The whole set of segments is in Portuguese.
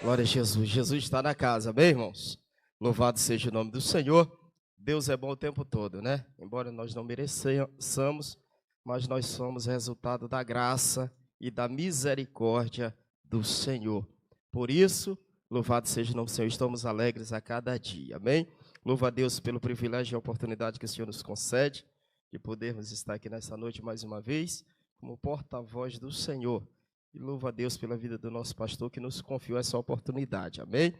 Glória a Jesus. Jesus está na casa, amém, irmãos? Louvado seja o nome do Senhor. Deus é bom o tempo todo, né? Embora nós não mereçamos, mas nós somos resultado da graça e da misericórdia do Senhor. Por isso, louvado seja o nome do Senhor. Estamos alegres a cada dia, amém? Louva a Deus pelo privilégio e a oportunidade que o Senhor nos concede de podermos estar aqui nessa noite mais uma vez, como porta-voz do Senhor. E louva a Deus pela vida do nosso pastor que nos confiou essa oportunidade, amém?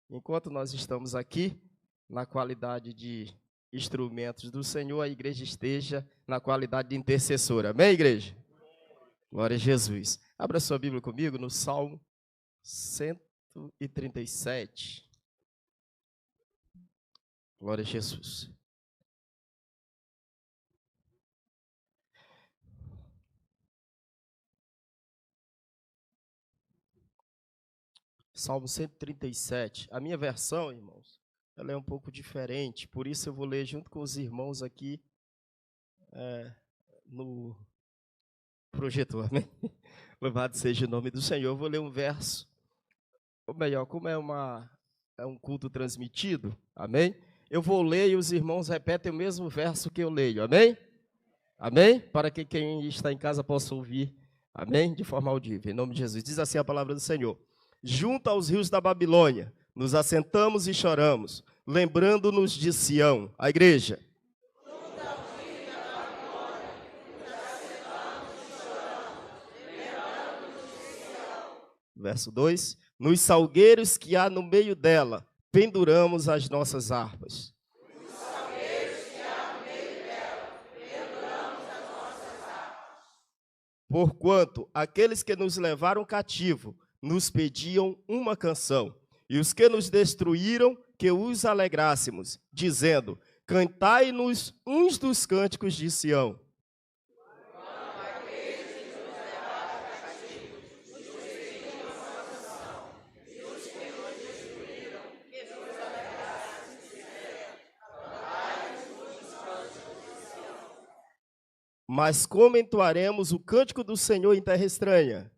Enquanto nós estamos aqui, na qualidade de instrumentos do Senhor, a igreja esteja na qualidade de intercessora, amém, igreja? Glória a Jesus. Abra sua Bíblia comigo no Salmo 137. Glória a Jesus. Salmo 137. A minha versão, irmãos, ela é um pouco diferente, por isso eu vou ler junto com os irmãos aqui no projetor, amém? Louvado seja o nome do Senhor. Eu vou ler um verso, ou melhor, como é um culto transmitido, amém? Eu vou ler e os irmãos repetem o mesmo verso que eu leio, amém? Amém? Para que quem está em casa possa ouvir, amém? De forma audível, em nome de Jesus. Diz assim a palavra do Senhor. Junto aos rios da Babilônia, nos assentamos e choramos, lembrando-nos de Sião, a igreja. Junto aos rios da Babilônia, nos assentamos e choramos, lembrando-nos de Sião. Verso 2. Nos salgueiros que há no meio dela, penduramos as nossas harpas. Nos salgueiros que há no meio dela, penduramos as nossas harpas. Porquanto aqueles que nos levaram cativo nos pediam uma canção, e os que nos destruíram, que os alegrássemos, dizendo, cantai-nos uns dos cânticos de Sião. Quando aqueles que nos levaram cativos nos pediam uma canção, e os que nos destruíram, que nos alegrássemos, dizendo, cantai-nos uns cânticos de Sião. Mas como entoaremos o cântico do Senhor em terra estranha?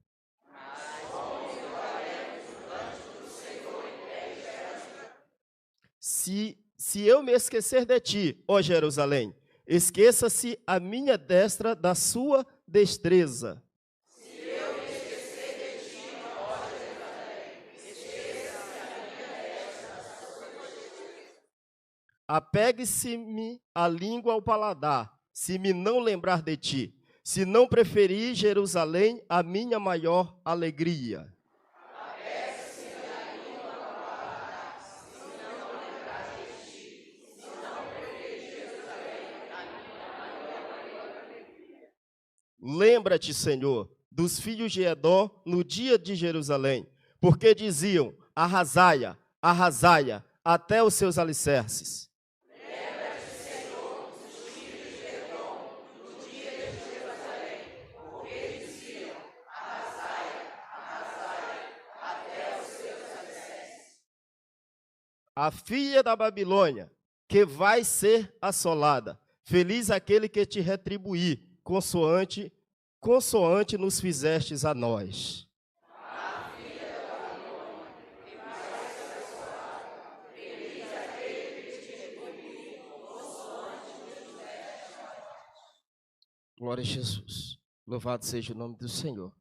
Se eu me esquecer de ti, ó Jerusalém, esqueça-se a minha destra da sua destreza. Se eu me esquecer de ti, ó Jerusalém, esqueça-se a minha destra da sua destreza. Apegue-se-me a língua ao paladar, se me não lembrar de ti, se não preferir Jerusalém a minha maior alegria. Lembra-te, Senhor, dos filhos de Edom no dia de Jerusalém, porque diziam, arrasaia, arrasaia, até os seus alicerces. Lembra-te, Senhor, dos filhos de Edom no dia de Jerusalém, porque diziam, arrasaia, arrasaia, até os seus alicerces. A filha da Babilônia, que vai ser assolada, feliz aquele que te retribuir, consoante nos fizestes a nós. A filha da Babilônia, que vai ser assolada, feliz aquele que te retribuir, consoante nos fizestes a nós. Glória a Jesus. Louvado seja o nome do Senhor.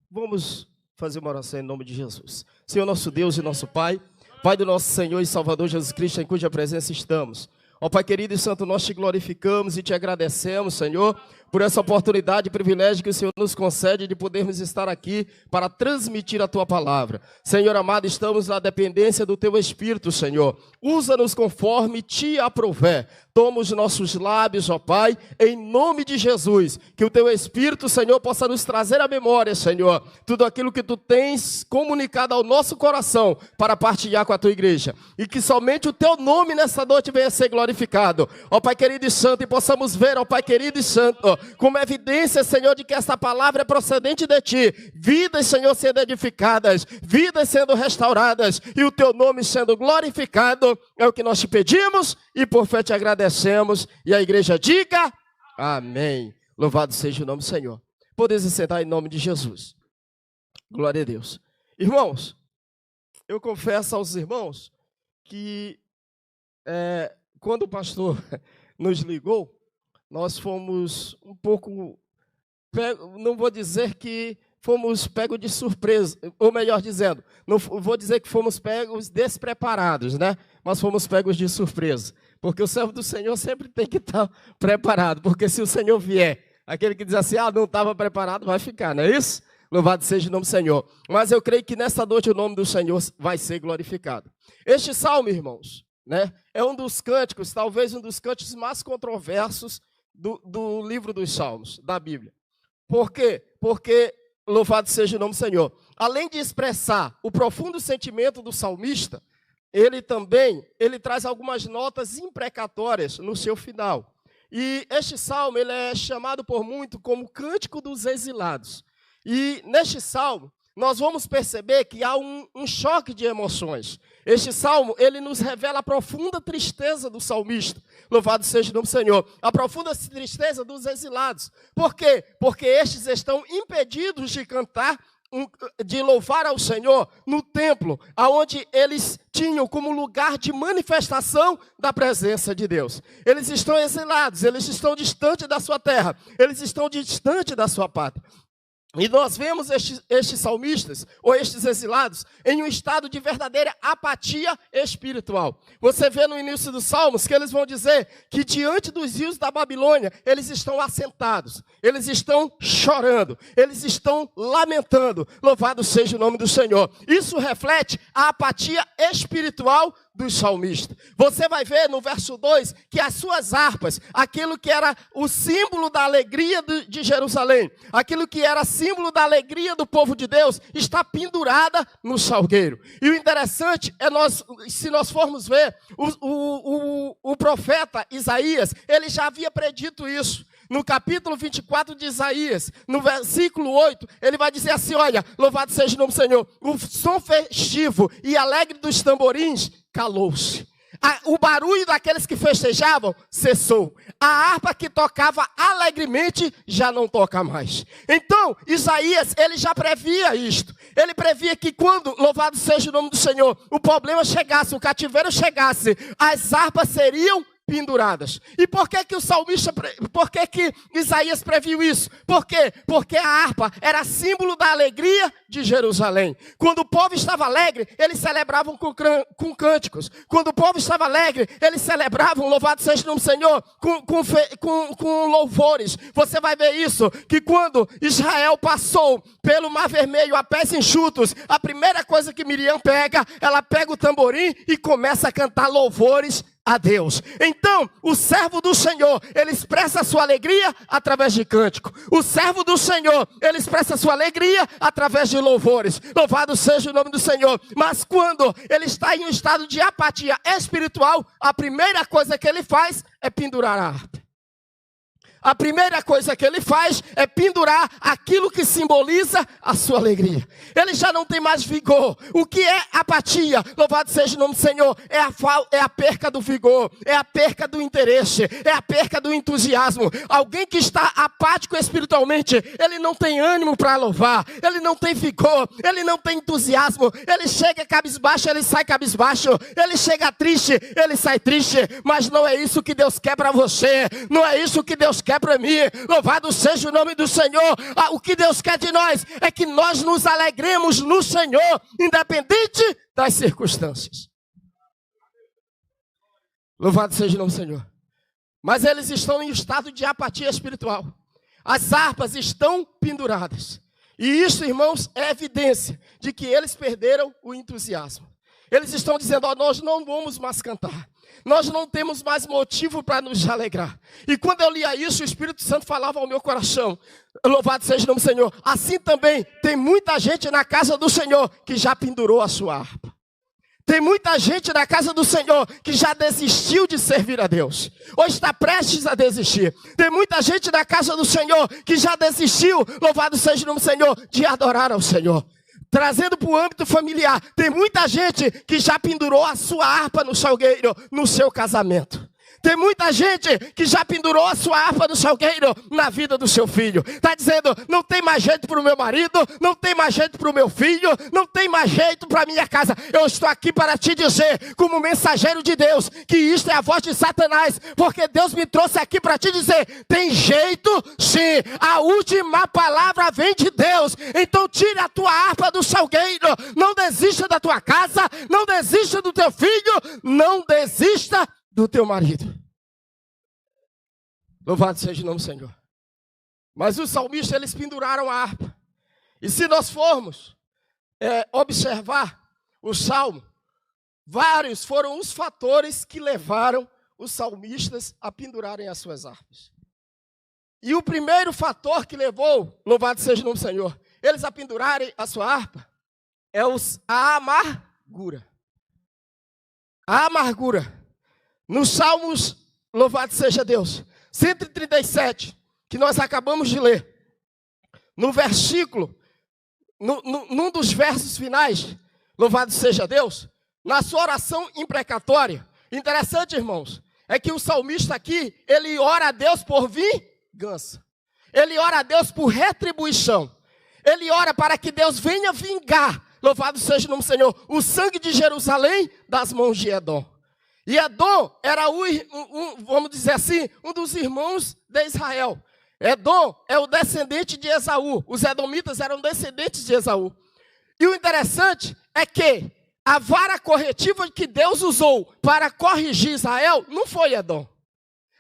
Vamos fazer uma oração em nome de Jesus. Senhor nosso Deus e nosso Pai, Pai do nosso Senhor e Salvador Jesus Cristo, em cuja presença estamos. Ó Pai querido e santo, nós te glorificamos e te agradecemos, Senhor, por essa oportunidade e privilégio que o Senhor nos concede de podermos estar aqui para transmitir a Tua palavra. Senhor amado, estamos na dependência do Teu Espírito, Senhor. Usa-nos conforme Te aprouver. Toma os nossos lábios, ó Pai, em nome de Jesus. Que o Teu Espírito, Senhor, possa nos trazer à memória, Senhor, tudo aquilo que Tu tens comunicado ao nosso coração para partilhar com a Tua igreja. E que somente o Teu nome nessa noite venha a ser glorificado. Ó Pai querido e santo, e possamos ver, ó Pai querido e santo, como evidência, Senhor, de que essa palavra é procedente de Ti. Vidas, Senhor, sendo edificadas, vidas sendo restauradas e o Teu nome sendo glorificado. É o que nós te pedimos e por fé te agradecemos. E a igreja diga amém. Louvado seja o nome do Senhor. Podeis sentar em nome de Jesus. Glória a Deus. Irmãos, eu confesso aos irmãos que quando o pastor nos ligou, nós fomos um pouco, não vou dizer que fomos pegos de surpresa, ou melhor dizendo, não vou dizer que fomos pegos despreparados, né? Mas fomos pegos de surpresa, porque o servo do Senhor sempre tem que estar preparado, porque se o Senhor vier, aquele que diz assim, não estava preparado, vai ficar, não é isso? Louvado seja o nome do Senhor. Mas eu creio que nessa noite o nome do Senhor vai ser glorificado. Este salmo, irmãos, né, é um dos cânticos, talvez um dos cânticos mais controversos do livro dos Salmos, da Bíblia. Por quê? Porque, louvado seja o nome do Senhor, além de expressar o profundo sentimento do salmista, ele traz algumas notas imprecatórias no seu final. E este salmo ele é chamado por muito como Cântico dos Exilados. E neste salmo, nós vamos perceber que há um choque de emoções. Este salmo, ele nos revela a profunda tristeza do salmista. Louvado seja o nome do Senhor. A profunda tristeza dos exilados. Por quê? Porque estes estão impedidos de cantar, de louvar ao Senhor no templo, onde eles tinham como lugar de manifestação da presença de Deus. Eles estão exilados, eles estão distantes da sua terra, eles estão distantes da sua pátria. E nós vemos estes salmistas, ou estes exilados, em um estado de verdadeira apatia espiritual. Você vê no início dos Salmos que eles vão dizer que diante dos rios da Babilônia, eles estão assentados, eles estão chorando, eles estão lamentando. Louvado seja o nome do Senhor. Isso reflete a apatia espiritual dos salmistas. Você vai ver no verso 2 que as suas harpas, aquilo que era o símbolo da alegria de Jerusalém, aquilo que era símbolo da alegria do povo de Deus, está pendurada no salgueiro. E o interessante é se nós formos ver, o profeta Isaías, ele já havia predito isso. No capítulo 24 de Isaías, no versículo 8, ele vai dizer assim, olha, louvado seja o nome do Senhor, o som festivo e alegre dos tamborins calou-se. O barulho daqueles que festejavam cessou. A harpa que tocava alegremente já não toca mais. Então, Isaías, ele já previa isto. Ele previa que quando, louvado seja o nome do Senhor, o problema chegasse, o cativeiro chegasse, as harpas seriam penduradas. E por que que o salmista, por que que Isaías previu isso? Por quê? Porque a harpa era símbolo da alegria de Jerusalém. Quando o povo estava alegre, eles celebravam com cânticos. Quando o povo estava alegre, eles celebravam, louvado seja o nome do Senhor, com louvores. Você vai ver isso, que quando Israel passou pelo Mar Vermelho a pés enxutos, a primeira coisa que Miriam pega, ela pega o tamborim e começa a cantar louvores a Deus. Então, o servo do Senhor, ele expressa a sua alegria através de cântico. O servo do Senhor, ele expressa a sua alegria através de louvores. Louvado seja o nome do Senhor. Mas quando ele está em um estado de apatia espiritual, a primeira coisa que ele faz é pendurar a harpa. A primeira coisa que ele faz é pendurar aquilo que simboliza a sua alegria. Ele já não tem mais vigor. O que é apatia? Louvado seja o nome do Senhor. É a perca do vigor, é a perca do interesse, é a perca do entusiasmo. Alguém que está apático espiritualmente, ele não tem ânimo para louvar, ele não tem vigor, ele não tem entusiasmo. Ele chega cabisbaixo, ele sai cabisbaixo. Ele chega triste, ele sai triste. Mas não é isso que Deus quer para você. Não é isso que Deus quer para mim. Louvado seja o nome do Senhor. O que Deus quer de nós é que nós nos alegremos no Senhor, independente das circunstâncias. Louvado seja o nome do Senhor. Mas eles estão em estado de apatia espiritual. As harpas estão penduradas. E isso, irmãos, é evidência de que eles perderam o entusiasmo. Eles estão dizendo, nós não vamos mais cantar. Nós não temos mais motivo para nos alegrar. E quando eu lia isso, o Espírito Santo falava ao meu coração, louvado seja o nome do Senhor. Assim também tem muita gente na casa do Senhor que já pendurou a sua harpa. Tem muita gente na casa do Senhor que já desistiu de servir a Deus, ou está prestes a desistir. Tem muita gente na casa do Senhor que já desistiu, louvado seja o nome do Senhor, de adorar ao Senhor. Trazendo para o âmbito familiar, tem muita gente que já pendurou a sua harpa no salgueiro, no seu casamento. Tem muita gente que já pendurou a sua harpa do salgueiro na vida do seu filho. Está dizendo, não tem mais jeito para o meu marido, não tem mais jeito para o meu filho, não tem mais jeito para a minha casa. Eu estou aqui para te dizer, como mensageiro de Deus, que isto é a voz de Satanás, porque Deus me trouxe aqui para te dizer, tem jeito sim, a última palavra vem de Deus. Então tire a tua harpa do salgueiro, não desista da tua casa, não desista do teu filho, não desista do teu marido. Louvado seja o nome do Senhor. Mas os salmistas, eles penduraram a harpa. E se nós formos observar o salmo, vários foram os fatores que levaram os salmistas a pendurarem as suas harpas. E o primeiro fator que levou, louvado seja o nome do Senhor, eles a pendurarem a sua harpa, é a amargura. A amargura. Nos Salmos, louvado seja Deus, 137, que nós acabamos de ler, no versículo, num dos versos finais, louvado seja Deus, na sua oração imprecatória, interessante, irmãos, é que o salmista aqui, ele ora a Deus por vingança, ele ora a Deus por retribuição, ele ora para que Deus venha vingar, louvado seja o nome do Senhor, o sangue de Jerusalém das mãos de Edom. E Edom era, vamos dizer assim, um dos irmãos de Israel. Edom é o descendente de Esaú. Os edomitas eram descendentes de Esaú. E o interessante é que a vara corretiva que Deus usou para corrigir Israel não foi Edom.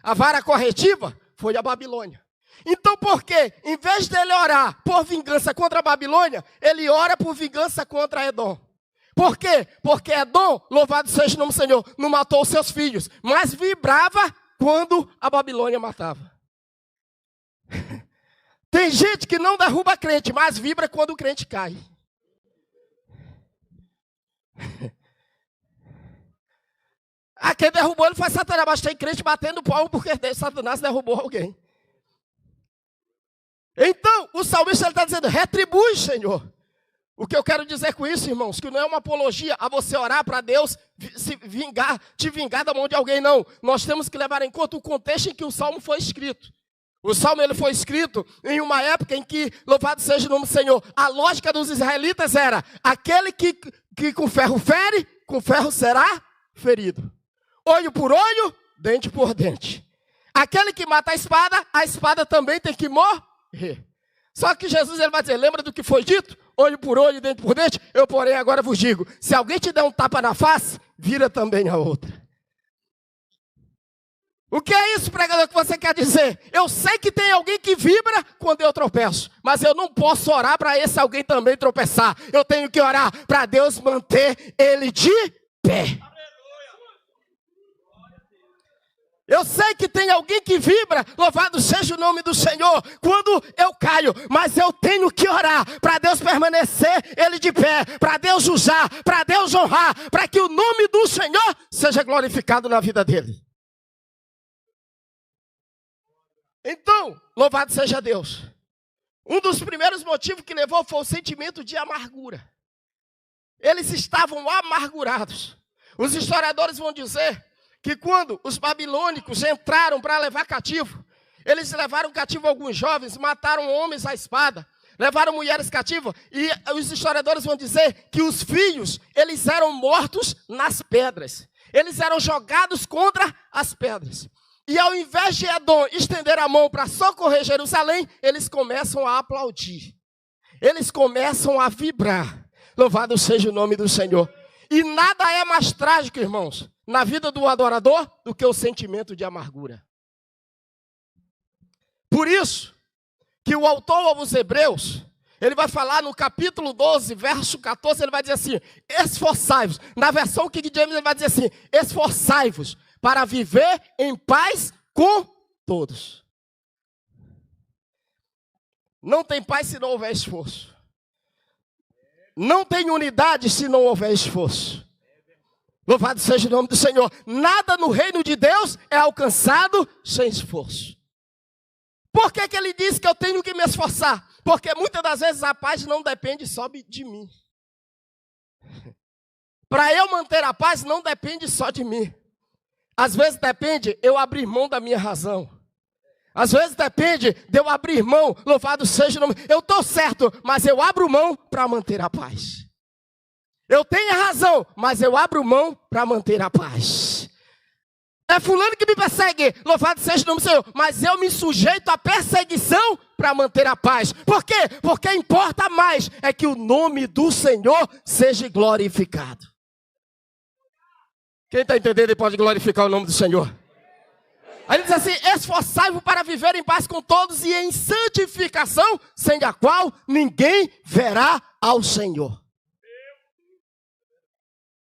A vara corretiva foi a Babilônia. Então por quê? Em vez dele orar por vingança contra a Babilônia, ele ora por vingança contra Edom. Por quê? Porque Edom, louvado seja o nome do Senhor, não matou os seus filhos, mas vibrava quando a Babilônia matava. Tem gente que não derruba crente, mas vibra quando o crente cai. Quem derrubou ele foi Satanás, mas tem crente batendo palmo porque Satanás derrubou alguém. Então, o salmista está dizendo, retribui, Senhor. O que eu quero dizer com isso, irmãos, que não é uma apologia a você orar para Deus te vingar da mão de alguém, não. Nós temos que levar em conta o contexto em que o salmo foi escrito. O salmo ele foi escrito em uma época em que, louvado seja o nome do Senhor, a lógica dos israelitas era, aquele que com ferro fere, com ferro será ferido. Olho por olho, dente por dente. Aquele que mata a espada também tem que morrer. Só que Jesus ele vai dizer, lembra do que foi dito? Olho por olho, dente por dente, eu porém agora vos digo, se alguém te der um tapa na face, vira também a outra. O que é isso, pregador, que você quer dizer? Eu sei que tem alguém que vibra quando eu tropeço, mas eu não posso orar para esse alguém também tropeçar. Eu tenho que orar para Deus manter ele de pé. Eu sei que tem alguém que vibra, louvado seja o nome do Senhor, quando eu caio, mas eu tenho que orar para Deus permanecer ele de pé, para Deus usar, para Deus honrar, para que o nome do Senhor seja glorificado na vida dele. Então, louvado seja Deus. Um dos primeiros motivos que levou foi o sentimento de amargura. Eles estavam amargurados. Os historiadores vão dizer que quando os babilônicos entraram para levar cativo, eles levaram cativo alguns jovens, mataram homens à espada, levaram mulheres cativas, e os historiadores vão dizer que os filhos, eles eram mortos nas pedras. Eles eram jogados contra as pedras. E ao invés de Edom estender a mão para socorrer Jerusalém, eles começam a aplaudir. Eles começam a vibrar. Louvado seja o nome do Senhor. E nada é mais trágico, irmãos, na vida do adorador, do que o sentimento de amargura. Por isso, que o autor aos Hebreus, ele vai falar no capítulo 12, verso 14, ele vai dizer assim, esforçai-vos. Na versão King James, ele vai dizer assim, esforçai-vos para viver em paz com todos. Não tem paz se não houver esforço. Não tem unidade se não houver esforço. Louvado seja o nome do Senhor. Nada no reino de Deus é alcançado sem esforço. Por que que ele diz que eu tenho que me esforçar? Porque muitas das vezes a paz não depende só de mim. Para eu manter a paz não depende só de mim. Às vezes depende eu abrir mão da minha razão. Às vezes depende de eu abrir mão, louvado seja o nome. Eu estou certo, mas eu abro mão para manter a paz. Eu tenho a razão, mas eu abro mão para manter a paz. É fulano que me persegue, louvado seja o nome do Senhor, mas eu me sujeito à perseguição para manter a paz. Por quê? Porque importa mais é que o nome do Senhor seja glorificado. Quem está entendendo e pode glorificar o nome do Senhor? Aí ele diz assim, esforçai-vos para viver em paz com todos e em santificação, sem a qual ninguém verá ao Senhor.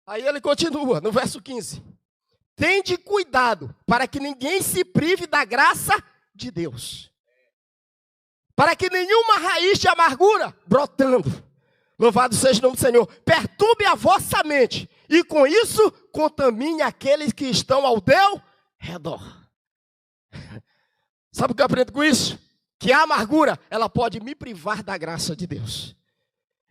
Aí ele continua no verso 15. Tende cuidado para que ninguém se prive da graça de Deus. Para que nenhuma raiz de amargura brotando, louvado seja o nome do Senhor, perturbe a vossa mente e com isso contamine aqueles que estão ao teu redor. Sabe o que eu aprendo com isso? Que a amargura, ela pode me privar da graça de Deus.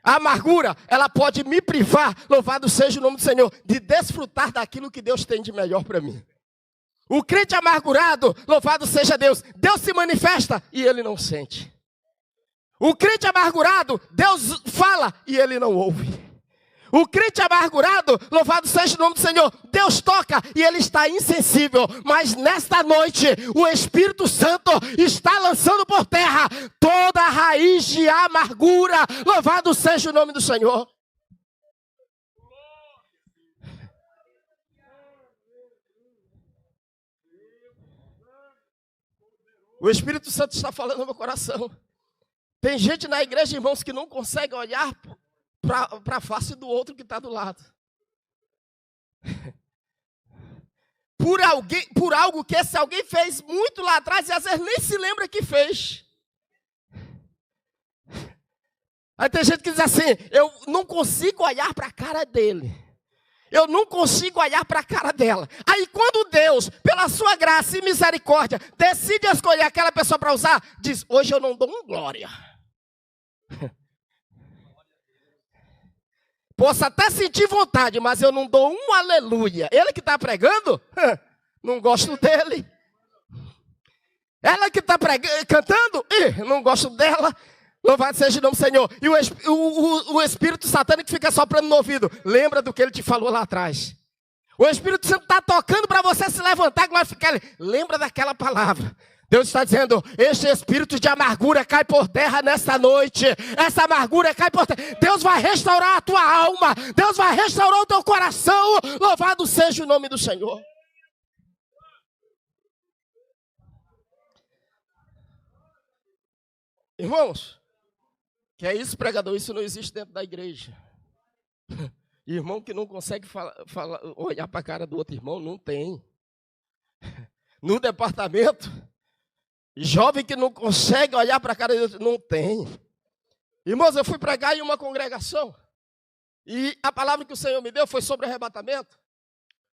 A amargura, ela pode me privar, louvado seja o nome do Senhor, de desfrutar daquilo que Deus tem de melhor para mim. O crente amargurado, louvado seja Deus, Deus se manifesta e ele não sente. O crente amargurado, Deus fala e ele não ouve. O crente amargurado, louvado seja o nome do Senhor, Deus toca e ele está insensível. Mas nesta noite, o Espírito Santo está lançando por terra toda a raiz de amargura. Louvado seja o nome do Senhor. O Espírito Santo está falando no meu coração. Tem gente na igreja, irmãos, que não consegue olhar para a face do outro que está do lado. Por algo que esse alguém fez muito lá atrás e às vezes nem se lembra que fez. Aí tem gente que diz assim, eu não consigo olhar para a cara dele. Eu não consigo olhar para a cara dela. Aí quando Deus, pela sua graça e misericórdia, decide escolher aquela pessoa para usar, diz, hoje eu não dou um glória. Posso até sentir vontade, mas eu não dou um aleluia. Ele que está pregando, não gosto dele. Ela que está cantando, não gosto dela. Louvado seja o nome do Senhor. E o espírito satânico fica soprando no ouvido. Lembra do que ele te falou lá atrás. O Espírito Santo está tocando para você se levantar e glorificar ele. Lembra daquela palavra. Deus está dizendo, este espírito de amargura cai por terra nesta noite. Essa amargura cai por terra. Deus vai restaurar a tua alma. Deus vai restaurar o teu coração. Louvado seja o nome do Senhor. Irmãos, que é isso, pregador? Isso não existe dentro da igreja. Irmão que não consegue olhar para a cara do outro irmão, não tem. No departamento, jovem que não consegue olhar para a cara do outro, não tem. Irmãos, eu fui pregar em uma congregação. E a palavra que o Senhor me deu foi sobre arrebatamento.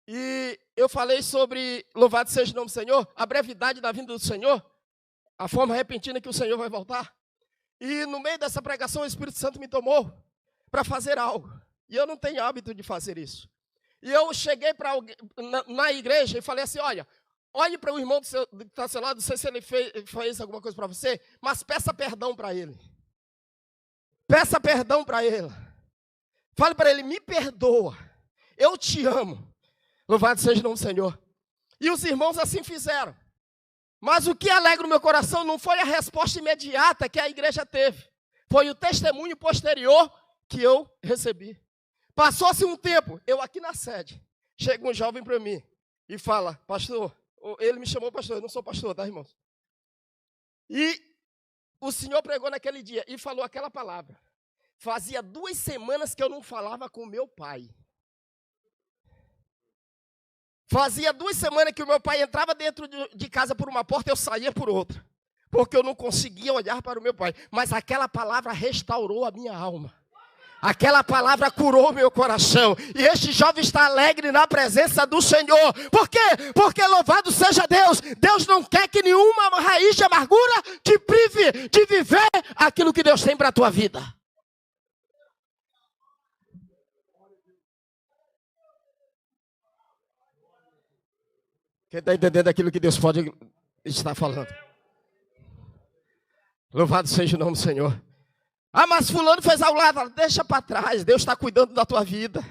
E eu falei sobre, louvado seja o nome do Senhor, a brevidade da vinda do Senhor, a forma repentina que o Senhor vai voltar. E no meio dessa pregação, o Espírito Santo me tomou para fazer algo. E eu não tenho hábito de fazer isso. E eu cheguei para alguém na igreja e falei assim, olhe para o irmão que está ao seu lado, não sei se ele fez alguma coisa para você, mas peça perdão para ele. Peça perdão para ele. Fale para ele, me perdoa. Eu te amo. Louvado seja o nome do Senhor. E os irmãos assim fizeram. Mas o que alegra o meu coração não foi a resposta imediata que a igreja teve. Foi o testemunho posterior que eu recebi. Passou-se um tempo, eu aqui na sede, chega um jovem para mim e fala, pastor, ele me chamou pastor, eu não sou pastor, tá, irmãos? E o senhor pregou naquele dia e falou aquela palavra. Fazia 2 semanas que eu não falava com o meu pai. Fazia 2 semanas que o meu pai entrava dentro de casa por uma porta e eu saía por outra. Porque eu não conseguia olhar para o meu pai. Mas aquela palavra restaurou a minha alma. Aquela palavra curou meu coração. E este jovem está alegre na presença do Senhor. Por quê? Porque louvado seja Deus. Deus não quer que nenhuma raiz de amargura te prive de viver aquilo que Deus tem para a tua vida. Quem está entendendo aquilo que Deus pode estar falando? Louvado seja o nome do Senhor. Ah, mas fulano fez ao lado. Deixa para trás, Deus está cuidando da tua vida.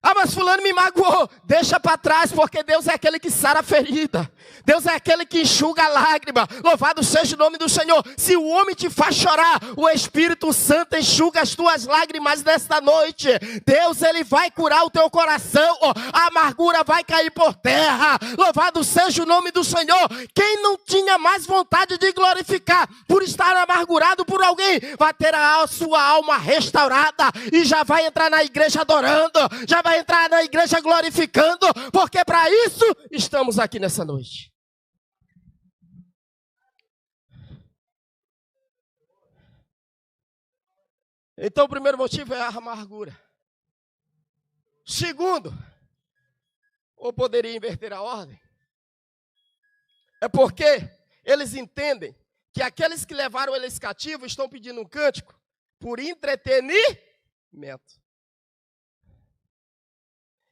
Ah, mas fulano me magoou. Deixa para trás, porque Deus é aquele que sara a ferida. Deus é aquele que enxuga a lágrima. Louvado seja o nome do Senhor. Se o homem te faz chorar, o Espírito Santo enxuga as tuas lágrimas nesta noite. Deus, Ele vai curar o teu coração. A amargura vai cair por terra. Louvado seja o nome do Senhor. Quem não tinha mais vontade de glorificar por estar amargurado por alguém, vai ter a sua alma restaurada e já vai entrar na igreja adorando. Já vai entrar na igreja glorificando, porque para isso estamos aqui nessa noite. Então o primeiro motivo é a amargura. Segundo, ou poderia inverter a ordem, é porque eles entendem que aqueles que levaram eles cativos estão pedindo um cântico por entretenimento.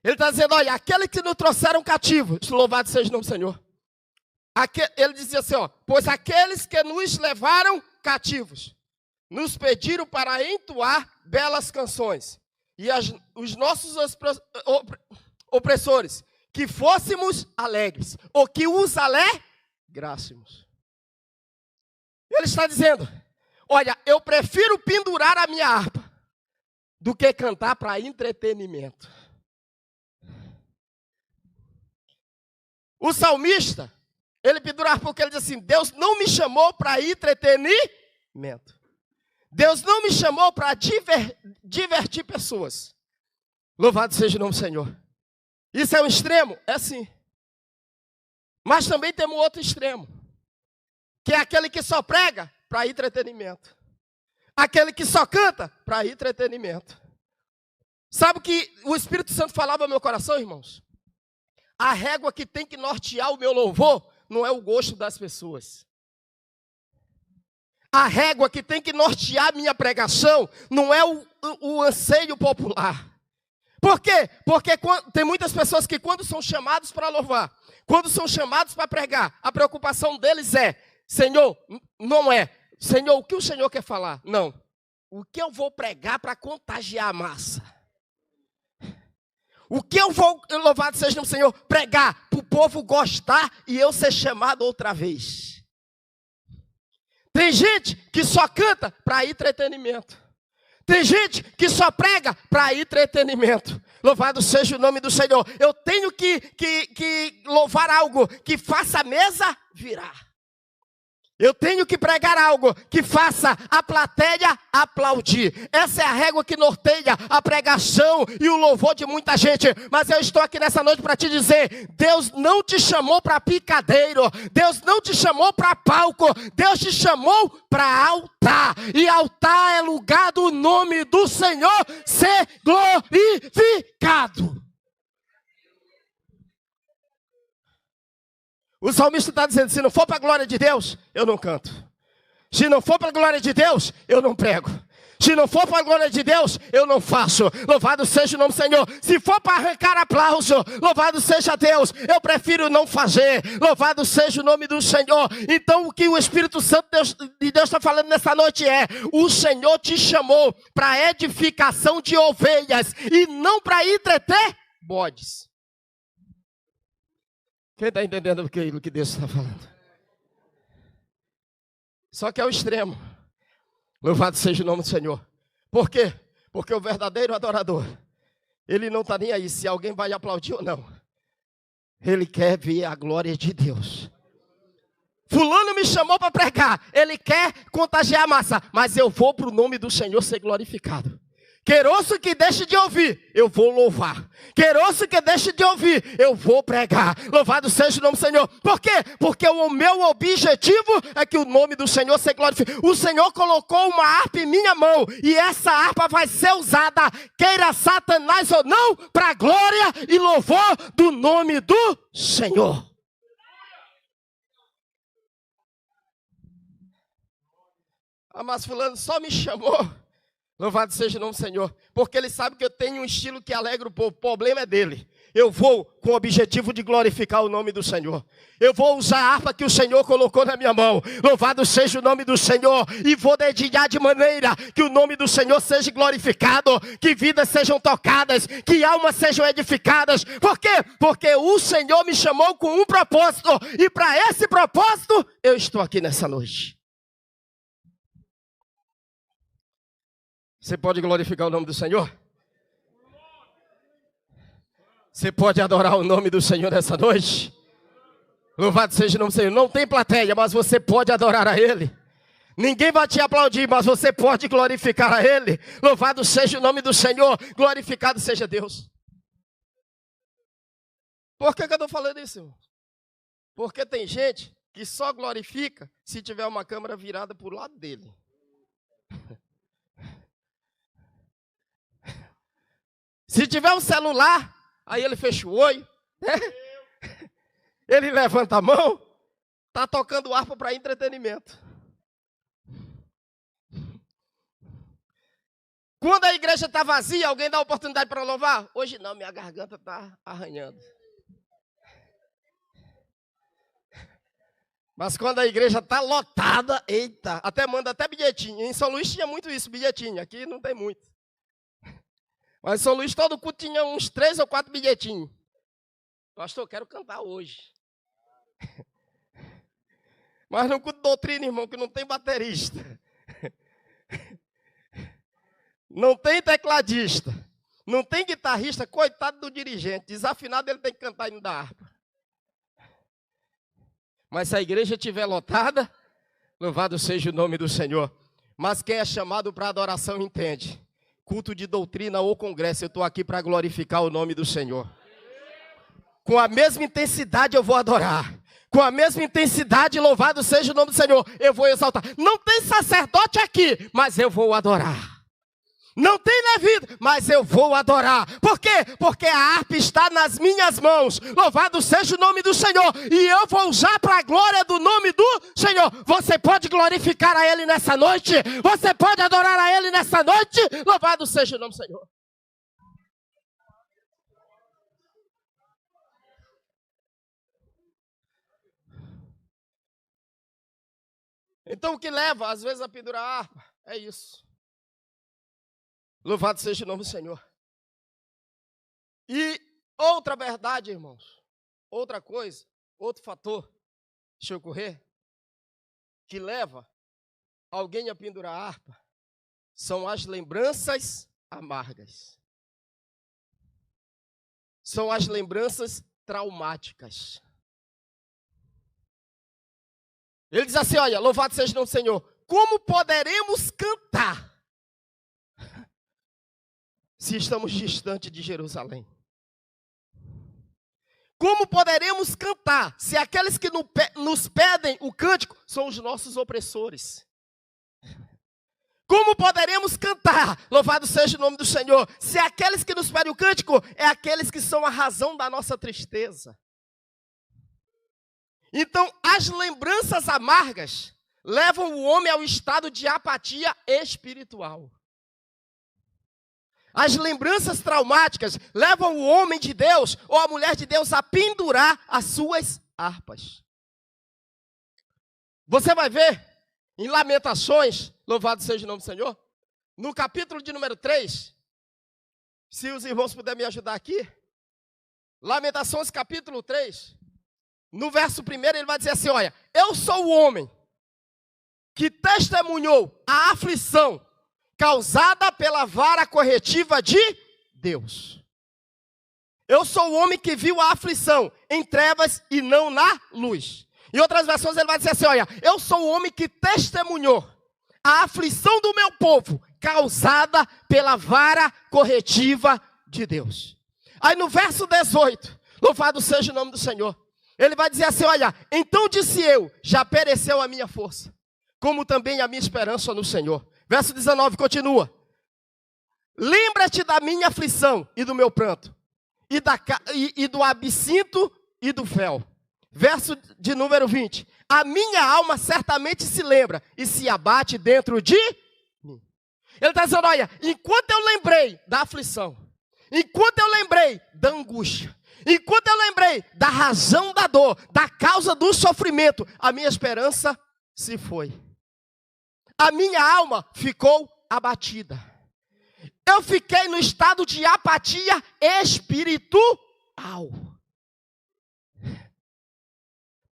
Ele está dizendo, olha, aqueles que nos trouxeram cativos, louvado seja o nome do Senhor. Ele dizia assim, pois aqueles que nos levaram cativos, nos pediram para entoar belas canções. E os nossos opressores, que fôssemos alegres, ou que os alegrássemos. Ele está dizendo, olha, eu prefiro pendurar a minha harpa do que cantar para entretenimento. O salmista, ele pendurava porque ele diz assim, Deus não me chamou para entretenimento. Deus não me chamou para divertir pessoas. Louvado seja o nome do Senhor. Isso é um extremo? É sim. Mas também temos outro extremo, que é aquele que só prega para entretenimento. Aquele que só canta para entretenimento. Sabe o que o Espírito Santo falava ao meu coração, irmãos? A régua que tem que nortear o meu louvor não é o gosto das pessoas. A régua que tem que nortear a minha pregação não é o anseio popular. Por quê? Porque tem muitas pessoas que quando são chamados para louvar, quando são chamados para pregar, a preocupação deles é, Senhor, não é, Senhor, o que o Senhor quer falar? Não. O que eu vou pregar para contagiar a massa? O que eu vou, louvado seja o Senhor, pregar para o povo gostar e eu ser chamado outra vez? Tem gente que só canta para entretenimento. Tem gente que só prega para entretenimento. Louvado seja o nome do Senhor. Eu tenho que louvar algo que faça a mesa virar. Eu tenho que pregar algo que faça a plateia aplaudir. Essa é a régua que norteia a pregação e o louvor de muita gente. Mas eu estou aqui nessa noite para te dizer, Deus não te chamou para picadeiro. Deus não te chamou para palco. Deus te chamou para altar. E altar é lugar do nome do Senhor ser glorificado. O salmista está dizendo, se não for para a glória de Deus, eu não canto. Se não for para a glória de Deus, eu não prego. Se não for para a glória de Deus, eu não faço. Louvado seja o nome do Senhor. Se for para arrancar aplauso, louvado seja Deus, eu prefiro não fazer. Louvado seja o nome do Senhor. Então o que o Espírito Santo de Deus está falando nessa noite é, o Senhor te chamou para edificação de ovelhas e não para entreter bodes. Quem está entendendo o que Deus está falando? Só que é o extremo. Louvado seja o nome do Senhor. Por quê? Porque o verdadeiro adorador, ele não está nem aí se alguém vai aplaudir ou não. Ele quer ver a glória de Deus. Fulano me chamou para pregar. Ele quer contagiar a massa. Mas eu vou para o nome do Senhor ser glorificado. Queiroço que deixe de ouvir, eu vou louvar. Queiroço que deixe de ouvir, eu vou pregar. Louvado seja o nome do Senhor. Por quê? Porque o meu objetivo é que o nome do Senhor seja glorificado. O Senhor colocou uma harpa em minha mão. E essa harpa vai ser usada, queira Satanás ou não, para a glória e louvor do nome do Senhor. Ah, mas fulano só me chamou. Louvado seja o nome do Senhor. Porque ele sabe que eu tenho um estilo que alegra o povo. O problema é dele. eu vou com o objetivo de glorificar o nome do Senhor. Eu vou usar a harpa que o Senhor colocou na minha mão. Louvado seja o nome do Senhor. E vou dedilhar de maneira que o nome do Senhor seja glorificado. Que vidas sejam tocadas. Que almas sejam edificadas. Por quê? Porque o Senhor me chamou com um propósito. E para esse propósito, eu estou aqui nessa noite. Você pode glorificar o nome do Senhor? Você pode adorar o nome do Senhor nessa noite? Louvado seja o nome do Senhor. Não tem plateia, mas você pode adorar a Ele. Ninguém vai te aplaudir, mas você pode glorificar a Ele. Louvado seja o nome do Senhor. Glorificado seja Deus. Por que eu estou falando isso, irmão? Porque tem gente que só glorifica se tiver uma câmera virada para o lado dele. Se tiver um celular, aí ele fecha o olho, né? Ele levanta a mão, está tocando harpa para entretenimento. Quando a igreja está vazia, alguém dá oportunidade para louvar? Hoje não, minha garganta está arranhando. Mas quando a igreja está lotada, eita, manda até bilhetinho. Em São Luís tinha muito isso, bilhetinho. Aqui não tem muito. Mas em São Luís todo culto tinha uns 3 ou 4 bilhetinhos. Pastor, eu quero cantar hoje. Mas no culto de doutrina, irmão, que não tem baterista. Não tem tecladista. Não tem guitarrista, coitado do dirigente. Desafinado ele tem que cantar indo da harpa. Mas se a igreja estiver lotada, louvado seja o nome do Senhor. Mas quem é chamado para adoração entende. Culto de doutrina ou congresso, eu estou aqui para glorificar o nome do Senhor. Com a mesma intensidade eu vou adorar. Com a mesma intensidade, louvado seja o nome do Senhor, eu vou exaltar. Não tem sacerdote aqui, mas eu vou adorar. Não tem levita, mas eu vou adorar. Por quê? Porque a harpa está nas minhas mãos. Louvado seja o nome do Senhor. E eu vou usar para a glória do nome do Senhor. Você pode glorificar a Ele nessa noite? Você pode adorar a Ele nessa noite? Louvado seja o nome do Senhor. Então o que leva, às vezes, a pendurar a harpa é isso. Louvado seja o nome do Senhor. E outra verdade, irmãos, outra coisa, outro fator, deixa eu correr, que leva alguém a pendurar a harpa, são as lembranças amargas. São as lembranças traumáticas. Ele diz assim, olha, louvado seja o nome do Senhor, como poderemos cantar se estamos distantes de Jerusalém? Como poderemos cantar se aqueles que nos pedem o cântico são os nossos opressores? Como poderemos cantar, louvado seja o nome do Senhor, se aqueles que nos pedem o cântico é aqueles que são a razão da nossa tristeza? Então, as lembranças amargas levam o homem ao estado de apatia espiritual. As lembranças traumáticas levam o homem de Deus ou a mulher de Deus a pendurar as suas harpas. Você vai ver em Lamentações, louvado seja o nome do Senhor, no capítulo de número 3, se os irmãos puderem me ajudar aqui, Lamentações capítulo 3, no verso 1 ele vai dizer assim, olha, eu sou o homem que testemunhou a aflição causada pela vara corretiva de Deus. Eu sou o homem que viu a aflição em trevas e não na luz. Em outras versões ele vai dizer assim, olha, eu sou o homem que testemunhou a aflição do meu povo causada pela vara corretiva de Deus. Aí no verso 18, louvado seja o nome do Senhor, ele vai dizer assim, olha, então disse eu, já pereceu a minha força, como também a minha esperança no Senhor. Verso 19, continua. Lembra-te da minha aflição e do meu pranto, e do absinto e do fel. Verso de número 20. A minha alma certamente se lembra e se abate dentro de mim. Ele está dizendo, olha, enquanto eu lembrei da aflição, enquanto eu lembrei da angústia, Enquanto eu lembrei da razão da dor, da causa do sofrimento, a minha esperança se foi. A minha alma ficou abatida. Eu fiquei no estado de apatia espiritual.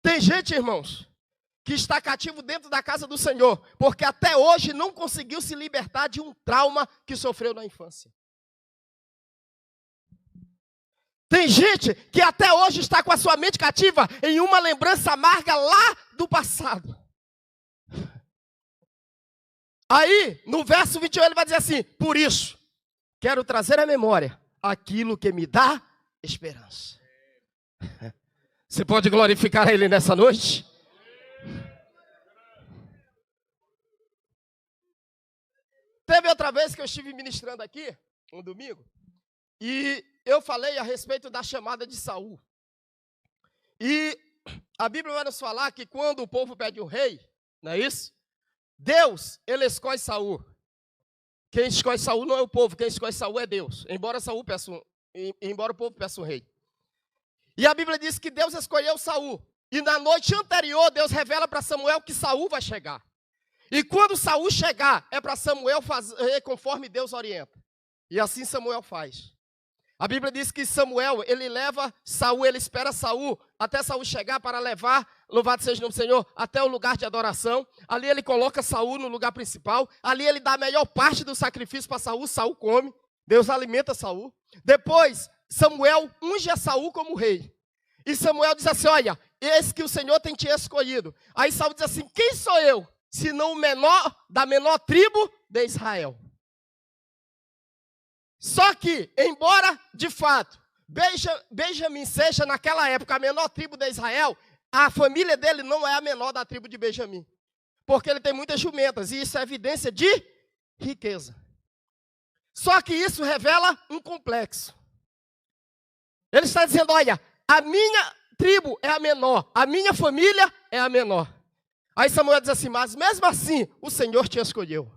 Tem gente, irmãos, que está cativo dentro da casa do Senhor, porque até hoje não conseguiu se libertar de um trauma que sofreu na infância. Tem gente que até hoje está com a sua mente cativa em uma lembrança amarga lá do passado. Aí, no verso 21, ele vai dizer assim: por isso, quero trazer à memória aquilo que me dá esperança. Você pode glorificar Ele nessa noite? Teve outra vez que eu estive ministrando aqui, um domingo, e eu falei a respeito da chamada de Saul. E a Bíblia vai nos falar que quando o povo pede um rei, não é isso? Deus, ele escolhe Saul. Quem escolhe Saul não é o povo, quem escolhe Saul é Deus. Embora o povo peça um rei. E a Bíblia diz que Deus escolheu Saul. E na noite anterior, Deus revela para Samuel que Saul vai chegar. E quando Saul chegar, é para Samuel fazer conforme Deus orienta. E assim Samuel faz. A Bíblia diz que Samuel, ele leva Saul, ele espera Saul, até Saul chegar para levar, louvado seja o nome do Senhor, até o lugar de adoração. Ali ele coloca Saul no lugar principal. Ali ele dá a melhor parte do sacrifício para Saul. Saul come. Deus alimenta Saul. Depois, Samuel unge a Saul como rei. E Samuel diz assim: olha, eis que o Senhor tem te escolhido. Aí Saul diz assim: quem sou eu, senão o menor da menor tribo de Israel? Só que, embora, de fato, Benjamim seja, naquela época, a menor tribo de Israel, a família dele não é a menor da tribo de Benjamim. Porque ele tem muitas jumentas, e isso é evidência de riqueza. Só que isso revela um complexo. Ele está dizendo: olha, a minha tribo é a menor, a minha família é a menor. Aí Samuel diz assim: mas mesmo assim, o Senhor te escolheu.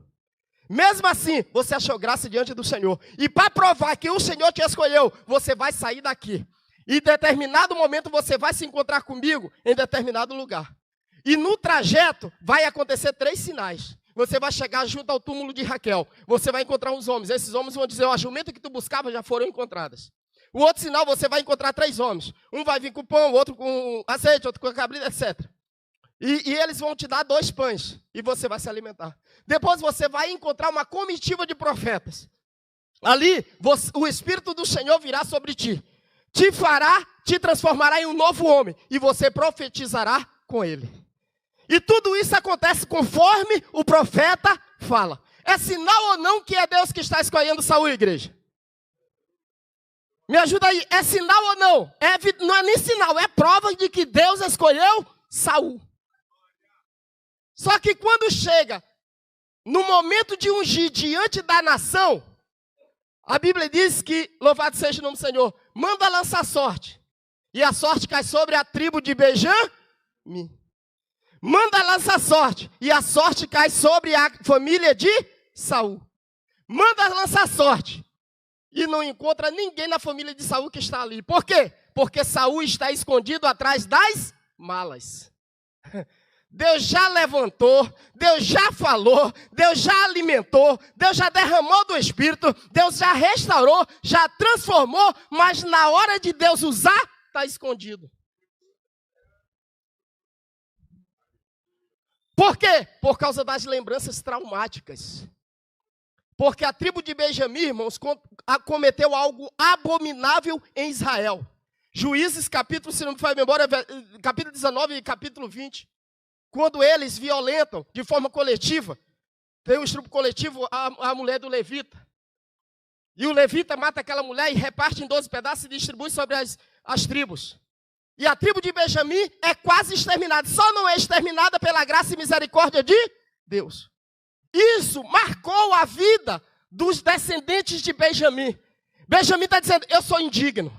Mesmo assim, você achou graça diante do Senhor. E para provar que o Senhor te escolheu, você vai sair daqui. E em determinado momento você vai se encontrar comigo em determinado lugar. E no trajeto vai acontecer 3 sinais. Você vai chegar junto ao túmulo de Raquel. Você vai encontrar uns homens. Esses homens vão dizer: ó, a jumenta que tu buscava já foram encontradas. O outro sinal, você vai encontrar 3 homens. Um vai vir com pão, outro com azeite, outro com cabrito, etc. E eles vão te dar 2 pães. E você vai se alimentar. Depois você vai encontrar uma comitiva de profetas. Ali, o Espírito do Senhor virá sobre ti. Te transformará em um novo homem. E você profetizará com ele. E tudo isso acontece conforme o profeta fala. É sinal ou não que é Deus que está escolhendo Saul, igreja? Me ajuda aí. É sinal ou não? Não é nem sinal, é prova de que Deus escolheu Saul. Só que quando chega no momento de ungir diante da nação, a Bíblia diz que, louvado seja o nome do Senhor, manda lançar sorte. E a sorte cai sobre a tribo de Benjamim. Manda lançar sorte. E a sorte cai sobre a família de Saul. Manda lançar sorte. E não encontra ninguém na família de Saul que está ali. Por quê? Porque Saul está escondido atrás das malas. Deus já levantou, Deus já falou, Deus já alimentou, Deus já derramou do Espírito, Deus já restaurou, já transformou, mas na hora de Deus usar, está escondido. Por quê? Por causa das lembranças traumáticas. Porque a tribo de Benjamim, irmãos, cometeu algo abominável em Israel. Juízes, capítulo, se não me falha a memória, capítulo 19 e capítulo 20. Quando eles violentam de forma coletiva, tem um estupro coletivo a mulher do levita. E o levita mata aquela mulher e reparte em 12 pedaços e distribui sobre as tribos. E a tribo de Benjamim é quase exterminada. Só não é exterminada pela graça e misericórdia de Deus. Isso marcou a vida dos descendentes de Benjamim. Benjamim está dizendo: eu sou indigno.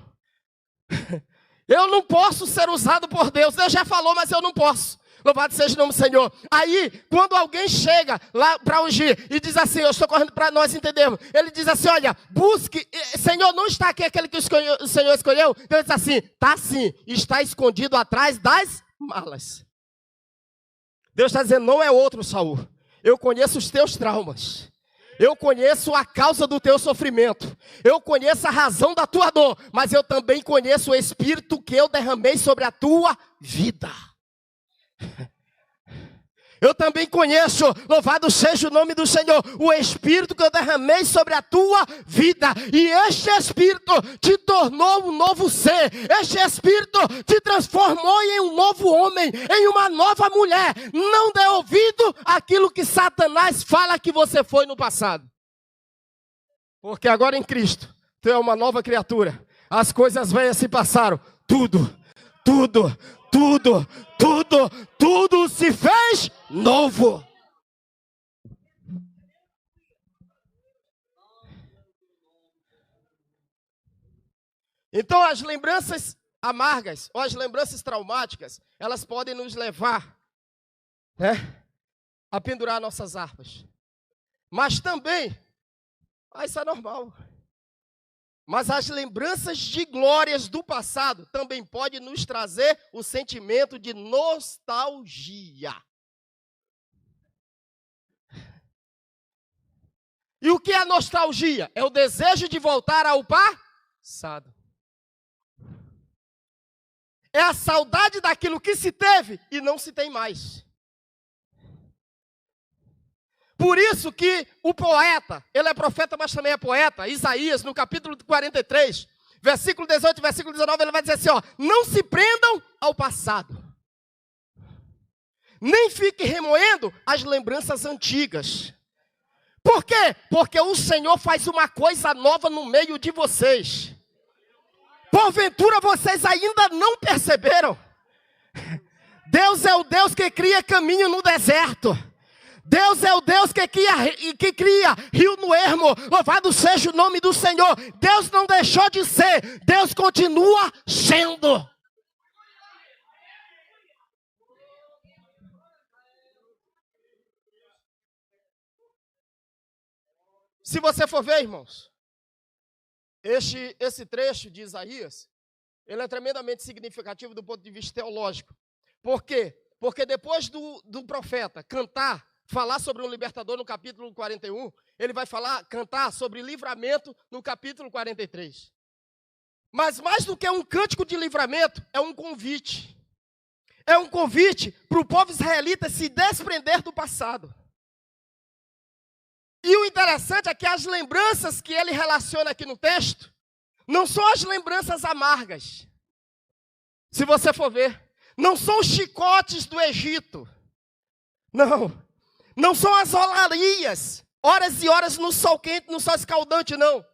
Eu não posso ser usado por Deus. Deus já falou, mas eu não posso. Louvado seja o nome do Senhor. Aí, quando alguém chega lá para ungir e diz assim, eu estou correndo para nós entendermos. Ele diz assim, olha, busque, Senhor, não está aqui aquele que o Senhor escolheu? Então ele diz assim, está sim, está escondido atrás das malas. Deus está dizendo, não é outro, Saul. Eu conheço os teus traumas. Eu conheço a causa do teu sofrimento. Eu conheço a razão da tua dor. Mas eu também conheço o Espírito que eu derramei sobre a tua vida. Eu também conheço, louvado seja o nome do Senhor, o Espírito que eu derramei sobre a tua vida. E este Espírito te tornou um novo ser. Este Espírito te transformou em um novo homem, em uma nova mulher. Não dê ouvido àquilo que Satanás fala que você foi no passado. Porque agora em Cristo, tu é uma nova criatura. As coisas velhas se passaram. Tudo se fez novo. Então as lembranças amargas, ou as lembranças traumáticas, elas podem nos levar, a pendurar nossas harpas. Mas também, isso é normal. Mas as lembranças de glórias do passado também podem nos trazer o sentimento de nostalgia. E o que é a nostalgia? É o desejo de voltar ao passado. É a saudade daquilo que se teve e não se tem mais. Por isso que o poeta, ele é profeta, mas também é poeta, Isaías, no capítulo 43, versículo 18, versículo 19, ele vai dizer assim, não se prendam ao passado, nem fiquem remoendo as lembranças antigas. Por quê? Porque o Senhor faz uma coisa nova no meio de vocês. Porventura vocês ainda não perceberam? Deus é o Deus que cria caminho no deserto. Deus é o Deus que cria rio no ermo. Louvado seja o nome do Senhor. Deus não deixou de ser. Deus continua sendo. Se você for ver, irmãos, esse trecho de Isaías, ele é tremendamente significativo do ponto de vista teológico. Por quê? Porque depois do profeta falar sobre um libertador no capítulo 41, ele vai cantar sobre livramento no capítulo 43. Mas mais do que um cântico de livramento, é um convite. É um convite para o povo israelita se desprender do passado. E o interessante é que as lembranças que ele relaciona aqui no texto, não são as lembranças amargas. Se você for ver, não são os chicotes do Egito. Não são as rolarias, horas e horas no sol quente, no sol escaldante, não.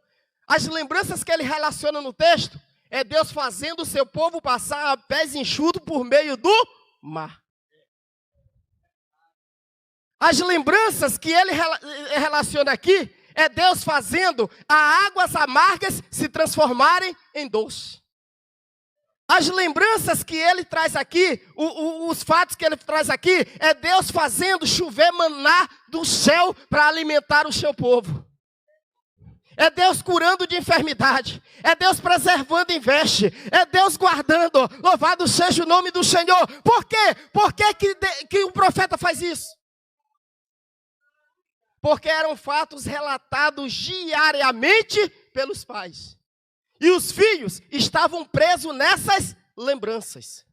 As lembranças que ele relaciona no texto, é Deus fazendo o seu povo passar a pés enxutos por meio do mar. As lembranças que ele relaciona aqui, é Deus fazendo as águas amargas se transformarem em doce. As lembranças que ele traz aqui, os fatos que ele traz aqui, é Deus fazendo chover maná do céu para alimentar o seu povo. É Deus curando de enfermidade. É Deus preservando em veste. É Deus guardando. Louvado seja o nome do Senhor. Por quê? Por que o profeta faz isso? Porque eram fatos relatados diariamente pelos pais. E os filhos estavam presos nessas lembranças.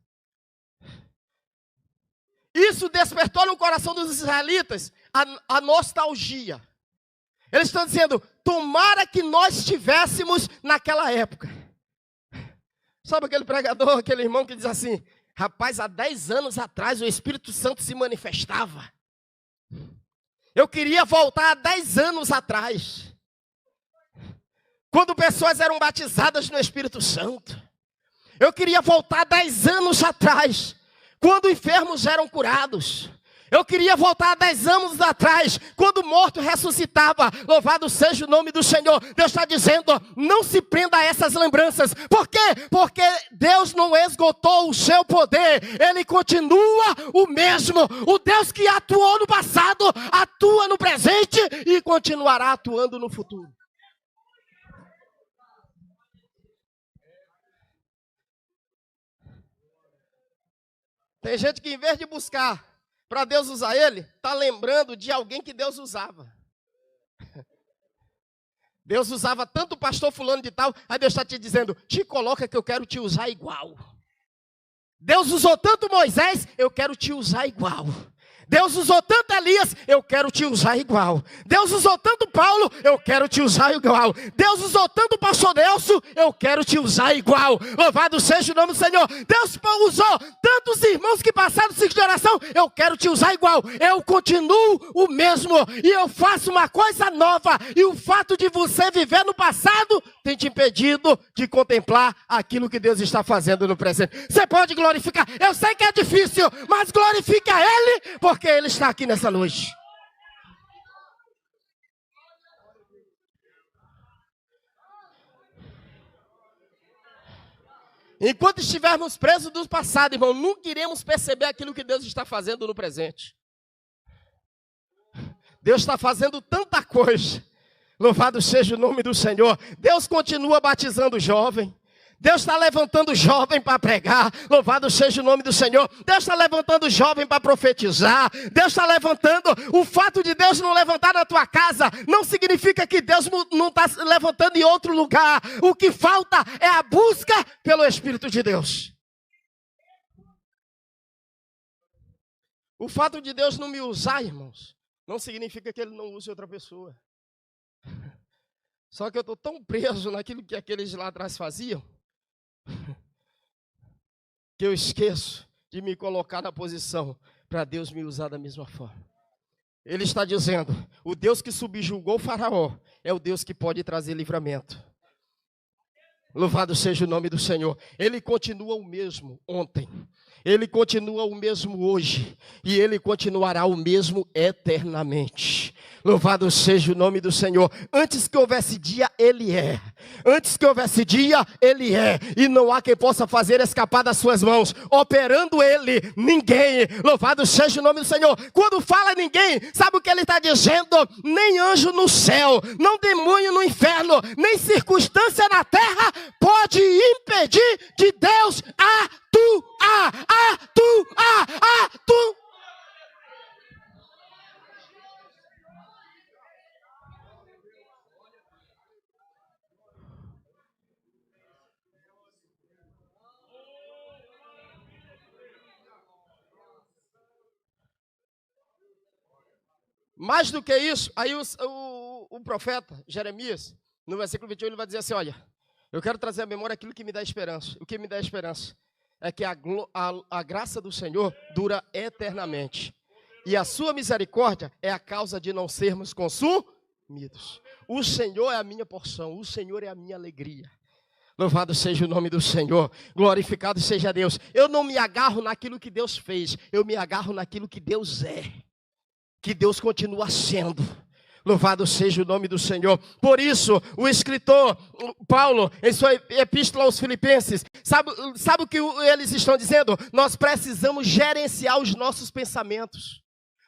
Isso despertou no coração dos israelitas a nostalgia. Eles estão dizendo, tomara que nós estivéssemos naquela época. Sabe aquele pregador, aquele irmão que diz assim, rapaz, há 10 anos atrás o Espírito Santo se manifestava. Eu queria voltar há 10 anos atrás. Quando pessoas eram batizadas no Espírito Santo. Eu queria voltar 10 anos atrás. Quando enfermos eram curados. Eu queria voltar a 10 anos atrás, quando o morto ressuscitava. Louvado seja o nome do Senhor. Deus está dizendo, não se prenda a essas lembranças. Por quê? Porque Deus não esgotou o seu poder. Ele continua o mesmo. O Deus que atuou no passado, atua no presente e continuará atuando no futuro. Tem gente que em vez de buscar para Deus usar ele, está lembrando de alguém que Deus usava. Deus usava tanto o pastor fulano de tal, aí Deus está te dizendo, te coloca que eu quero te usar igual. Deus usou tanto Moisés, eu quero te usar igual. Deus usou tanto Elias, eu quero te usar igual. Deus usou tanto Paulo, eu quero te usar igual. Deus usou tanto o pastor Nelson, eu quero te usar igual. Louvado seja o nome do Senhor. Deus usou tantos irmãos que passaram 5 gerações, eu quero te usar igual. Eu continuo o mesmo e eu faço uma coisa nova. E o fato de você viver no passado tem te impedido de contemplar aquilo que Deus está fazendo no presente. Você pode glorificar. Eu sei que é difícil, mas glorifica Ele, porque Ele está aqui nessa noite. Enquanto estivermos presos do passado, irmão, nunca iremos perceber aquilo que Deus está fazendo no presente. Deus está fazendo tanta coisa. Louvado seja o nome do Senhor. Deus continua batizando o jovem. Deus está levantando o jovem para pregar. Louvado seja o nome do Senhor. Deus está levantando o jovem para profetizar. Deus está levantando. O fato de Deus não levantar na tua casa não significa que Deus não está levantando em outro lugar. O que falta é a busca pelo Espírito de Deus. O fato de Deus não me usar, irmãos, não significa que Ele não use outra pessoa. Só que eu estou tão preso naquilo que aqueles lá atrás faziam, que eu esqueço de me colocar na posição para Deus me usar da mesma forma. Ele está dizendo, o Deus que subjugou o faraó é o Deus que pode trazer livramento. Louvado seja o nome do Senhor. Ele continua o mesmo ontem. Ele continua o mesmo hoje. E Ele continuará o mesmo eternamente. Louvado seja o nome do Senhor. Antes que houvesse dia, Ele é. Antes que houvesse dia, Ele é. E não há quem possa fazer escapar das suas mãos. Operando Ele, ninguém. Louvado seja o nome do Senhor. Quando fala ninguém, sabe o que Ele está dizendo? Nem anjo no céu, não demônio no inferno, nem circunstância na terra pode impedir de Deus atuar. Mais do que isso, aí o profeta Jeremias, no versículo 21, ele vai dizer assim, olha, eu quero trazer à memória aquilo que me dá esperança. O que me dá esperança é que a graça do Senhor dura eternamente. E a sua misericórdia é a causa de não sermos consumidos. O Senhor é a minha porção, o Senhor é a minha alegria. Louvado seja o nome do Senhor, glorificado seja Deus. Eu não me agarro naquilo que Deus fez, eu me agarro naquilo que Deus é. Que Deus continua sendo. Louvado seja o nome do Senhor. Por isso, o escritor Paulo, em sua epístola aos Filipenses, sabe o que eles estão dizendo? Nós precisamos gerenciar os nossos pensamentos.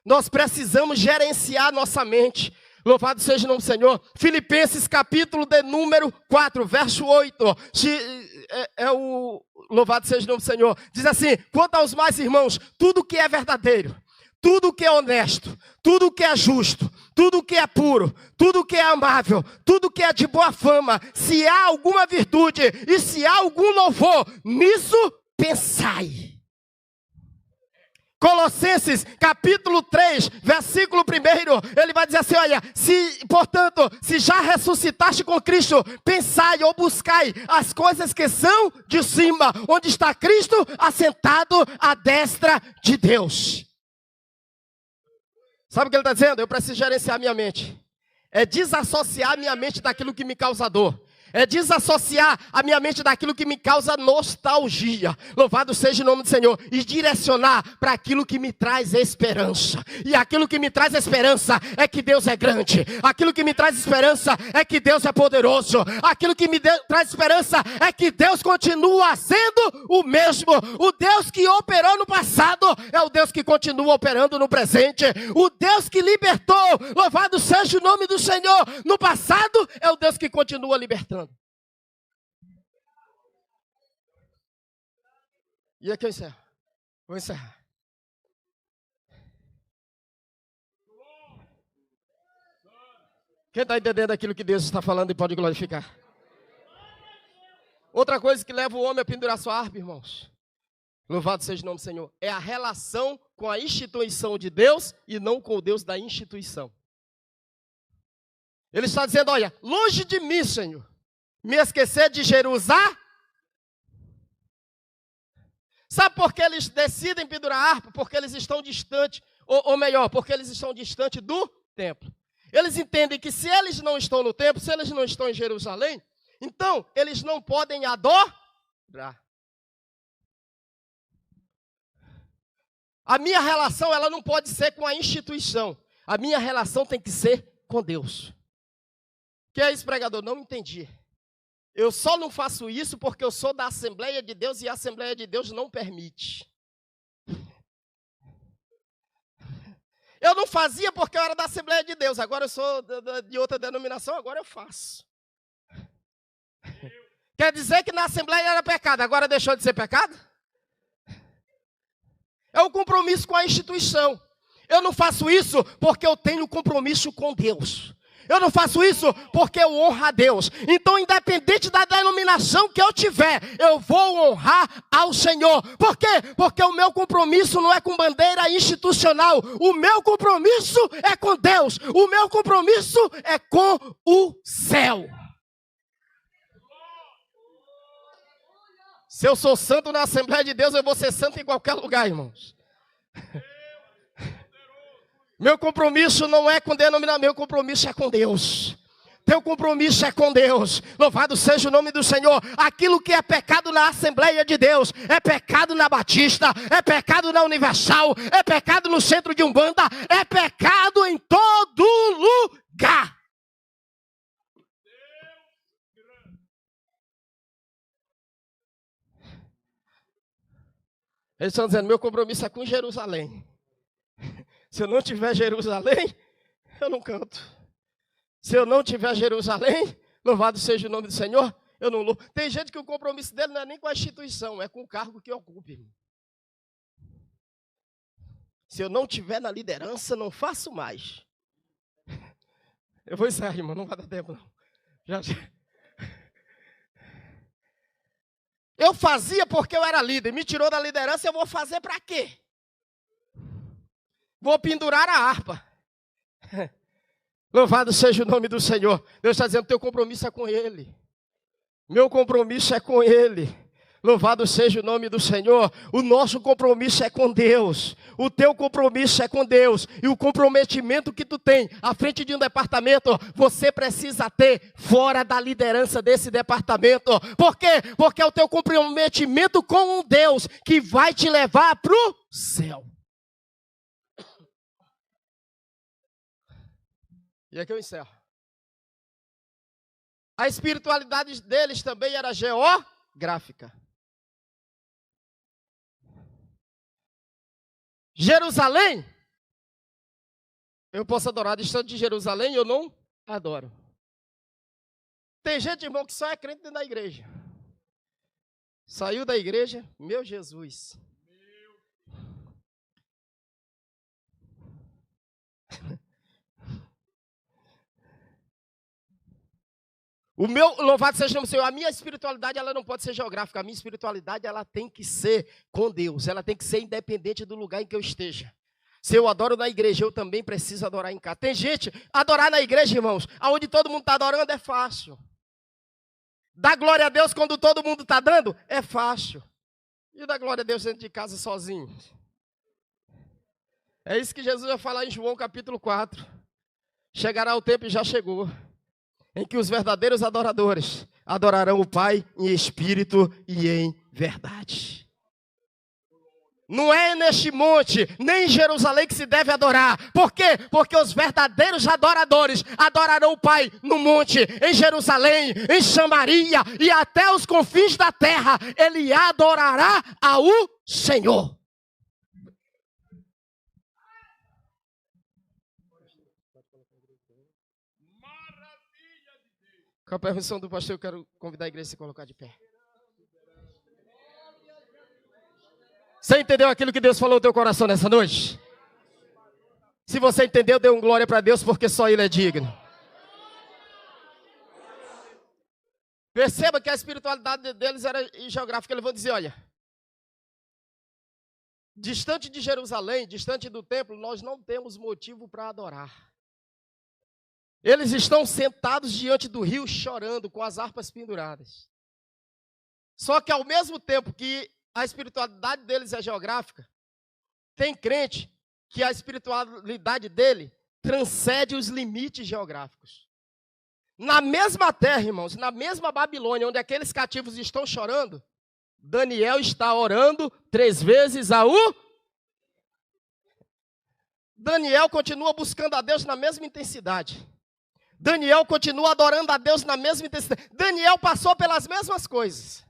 Nós precisamos gerenciar nossa mente. Louvado seja o nome do Senhor. Filipenses capítulo de número 4, verso 8. Louvado seja o nome do Senhor. Diz assim, quanto aos mais irmãos, tudo que é verdadeiro, tudo que é honesto, tudo que é justo, tudo que é puro, tudo que é amável, tudo que é de boa fama, se há alguma virtude e se há algum louvor, nisso pensai. Colossenses capítulo 3, versículo 1, ele vai dizer assim, olha, portanto, se já ressuscitaste com Cristo, pensai ou buscai as coisas que são de cima, onde está Cristo assentado à destra de Deus. Sabe o que ele está dizendo? Eu preciso gerenciar minha mente. É desassociar minha mente daquilo que me causa dor. É desassociar a minha mente daquilo que me causa nostalgia. Louvado seja o nome do Senhor. E direcionar para aquilo que me traz esperança. E aquilo que me traz esperança é que Deus é grande. Aquilo que me traz esperança é que Deus é poderoso. Aquilo que me traz esperança é que Deus continua sendo o mesmo. O Deus que operou no passado é o Deus que continua operando no presente. O Deus que libertou, louvado seja o nome do Senhor, no passado é o Deus que continua libertando. E aqui eu encerro. Vou encerrar. Quem está entendendo aquilo que Deus está falando e pode glorificar? Outra coisa que leva o homem a pendurar sua harpa, irmãos. Louvado seja o nome do Senhor. É a relação com a instituição de Deus e não com o Deus da instituição. Ele está dizendo, olha, longe de mim, Senhor, me esquecer de Jerusalém. Sabe por que eles decidem pendurar a harpa? Porque eles estão distantes, ou melhor, porque eles estão distantes do templo. Eles entendem que se eles não estão no templo, se eles não estão em Jerusalém, então eles não podem adorar. A minha relação, ela não pode ser com a instituição. A minha relação tem que ser com Deus. Que é isso, pregador? Não entendi. Eu só não faço isso porque eu sou da Assembleia de Deus e a Assembleia de Deus não permite. Eu não fazia porque eu era da Assembleia de Deus. Agora eu sou de outra denominação, agora eu faço. Quer dizer que na Assembleia era pecado, agora deixou de ser pecado? É o compromisso com a instituição. Eu não faço isso porque eu tenho compromisso com Deus. Eu não faço isso porque eu honro a Deus. Então, independente da denominação que eu tiver, eu vou honrar ao Senhor. Por quê? Porque o meu compromisso não é com bandeira institucional. O meu compromisso é com Deus. O meu compromisso é com o céu. Se eu sou santo na Assembleia de Deus, eu vou ser santo em qualquer lugar, irmãos. Meu compromisso não é com denominação, meu compromisso é com Deus. Teu compromisso é com Deus. Louvado seja o nome do Senhor. Aquilo que é pecado na Assembleia de Deus, é pecado na Batista, é pecado na Universal, é pecado no Centro de Umbanda, é pecado em todo lugar. Eles estão dizendo, meu compromisso é com Jerusalém. Se eu não tiver Jerusalém, eu não canto. Se eu não tiver Jerusalém, louvado seja o nome do Senhor, eu não louvo. Tem gente que o compromisso dele não é nem com a instituição, é com o cargo que ocupe. Se eu não tiver na liderança, não faço mais. Eu vou encerrar, irmão, não vai dar tempo não. Já. Eu fazia porque eu era líder, me tirou da liderança, eu vou fazer para quê? Vou pendurar a harpa. Louvado seja o nome do Senhor. Deus está dizendo, teu compromisso é com Ele. Meu compromisso é com Ele. Louvado seja o nome do Senhor. O nosso compromisso é com Deus. O teu compromisso é com Deus. E o comprometimento que tu tem à frente de um departamento, você precisa ter fora da liderança desse departamento. Por quê? Porque é o teu comprometimento com um Deus que vai te levar para o céu. E aqui eu encerro. A espiritualidade deles também era geográfica. Jerusalém, eu posso adorar distante de Jerusalém, eu não adoro. Tem gente, irmão, que só é crente dentro da igreja. Saiu da igreja, meu Jesus. O meu, louvado seja o nome do Senhor, a minha espiritualidade ela não pode ser geográfica, a minha espiritualidade ela tem que ser com Deus, ela tem que ser independente do lugar em que eu esteja. Se eu adoro na igreja, eu também preciso adorar em casa. Tem gente, adorar na igreja, irmãos, aonde todo mundo está adorando é fácil. Dar glória a Deus quando todo mundo está dando é fácil. E dar glória a Deus dentro de casa sozinho? É isso que Jesus vai falar em João capítulo 4. Chegará o tempo e já chegou, em que os verdadeiros adoradores adorarão o Pai em espírito e em verdade. Não é neste monte, nem em Jerusalém que se deve adorar. Por quê? Porque os verdadeiros adoradores adorarão o Pai no monte, em Jerusalém, em Samaria e até os confins da terra. Ele adorará ao Senhor. Com a permissão do pastor, eu quero convidar a igreja a se colocar de pé. Você entendeu aquilo que Deus falou no teu coração nessa noite? Se você entendeu, dê um glória para Deus, porque só Ele é digno. Perceba que a espiritualidade deles era geográfica. Eles vão dizer, olha, distante de Jerusalém, distante do templo, nós não temos motivo para adorar. Eles estão sentados diante do rio chorando, com as harpas penduradas. Só que ao mesmo tempo que a espiritualidade deles é geográfica, tem crente que a espiritualidade dele transcende os limites geográficos. Na mesma terra, irmãos, na mesma Babilônia, onde aqueles cativos estão chorando, Daniel está orando 3 vezes ao... Daniel continua buscando a Deus na mesma intensidade. Daniel continua adorando a Deus na mesma intensidade. Daniel passou pelas mesmas coisas.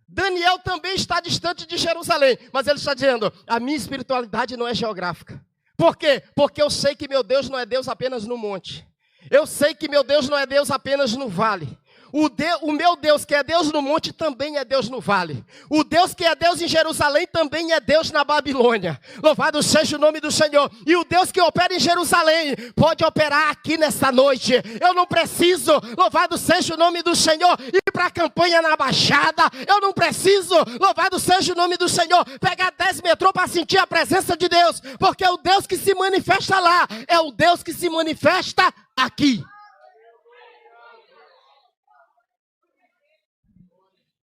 Daniel também está distante de Jerusalém, mas ele está dizendo, a minha espiritualidade não é geográfica. Por quê? Porque eu sei que meu Deus não é Deus apenas no monte. Eu sei que meu Deus não é Deus apenas no vale. O meu Deus que é Deus no monte também é Deus no vale. O Deus que é Deus em Jerusalém também é Deus na Babilônia. Louvado seja o nome do Senhor. E o Deus que opera em Jerusalém pode operar aqui nesta noite. Eu não preciso, louvado seja o nome do Senhor, ir para a campanha na Baixada. Eu não preciso, louvado seja o nome do Senhor, pegar 10 metrô para sentir a presença de Deus. Porque o Deus que se manifesta lá é o Deus que se manifesta aqui.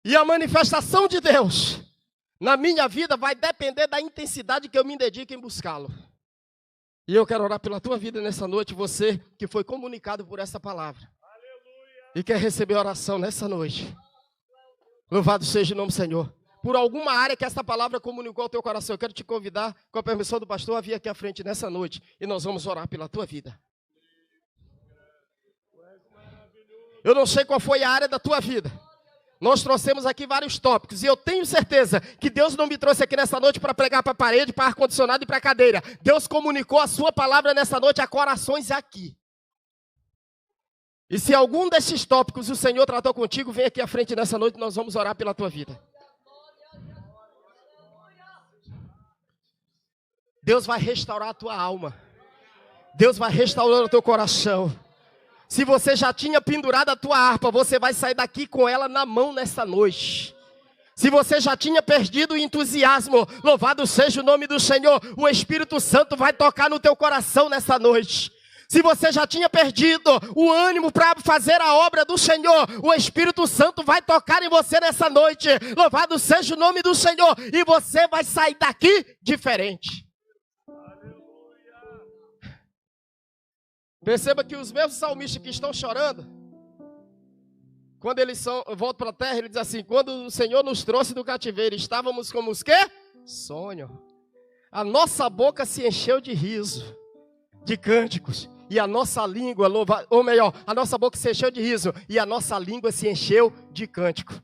E a manifestação de Deus na minha vida vai depender da intensidade que eu me dedico em buscá-lo. E eu quero orar pela tua vida nessa noite, você que foi comunicado por essa palavra. Aleluia. E quer receber oração nessa noite. Louvado seja o nome do Senhor. Por alguma área que essa palavra comunicou ao teu coração, eu quero te convidar, com a permissão do pastor, a vir aqui à frente nessa noite. E nós vamos orar pela tua vida. Eu não sei qual foi a área da tua vida. Nós trouxemos aqui vários tópicos e eu tenho certeza que Deus não me trouxe aqui nessa noite para pregar para a parede, para ar-condicionado e para a cadeira. Deus comunicou a sua palavra nessa noite a corações aqui. E se algum desses tópicos o Senhor tratou contigo, vem aqui à frente nessa noite e nós vamos orar pela tua vida. Deus vai restaurar a tua alma. Deus vai restaurar o teu coração. Se você já tinha pendurado a tua harpa, você vai sair daqui com ela na mão nesta noite. Se você já tinha perdido o entusiasmo, louvado seja o nome do Senhor, o Espírito Santo vai tocar no teu coração nessa noite. Se você já tinha perdido o ânimo para fazer a obra do Senhor, o Espírito Santo vai tocar em você nessa noite. Louvado seja o nome do Senhor, e você vai sair daqui diferente. Perceba que os mesmos salmistas que estão chorando, quando eles voltam para a terra, ele diz assim, quando o Senhor nos trouxe do cativeiro, estávamos como os quê? Sonho. A nossa boca se encheu de riso, de cânticos, e a nossa língua, a nossa boca se encheu de riso, e a nossa língua se encheu de cântico.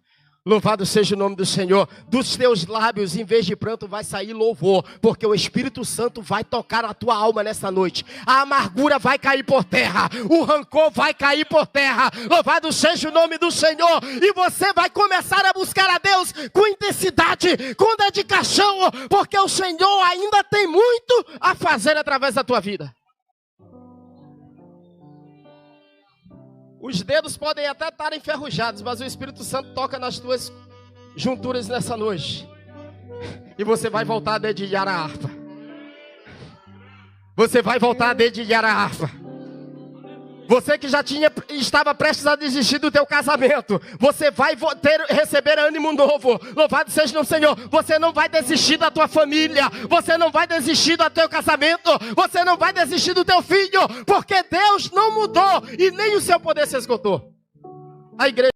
Louvado seja o nome do Senhor. Dos teus lábios, em vez de pranto, vai sair louvor, porque o Espírito Santo vai tocar a tua alma nessa noite. A amargura vai cair por terra, o rancor vai cair por terra. Louvado seja o nome do Senhor. E você vai começar a buscar a Deus com intensidade, com dedicação, porque o Senhor ainda tem muito a fazer através da tua vida. Os dedos podem até estar enferrujados, mas o Espírito Santo toca nas tuas junturas nessa noite. E você vai voltar a dedilhar a harpa. Você vai voltar a dedilhar a harpa. Você que já estava prestes a desistir do teu casamento, você vai receber ânimo novo. Louvado seja o Senhor. Você não vai desistir da tua família. Você não vai desistir do teu casamento. Você não vai desistir do teu filho. Porque Deus não mudou e nem o seu poder se esgotou. A igreja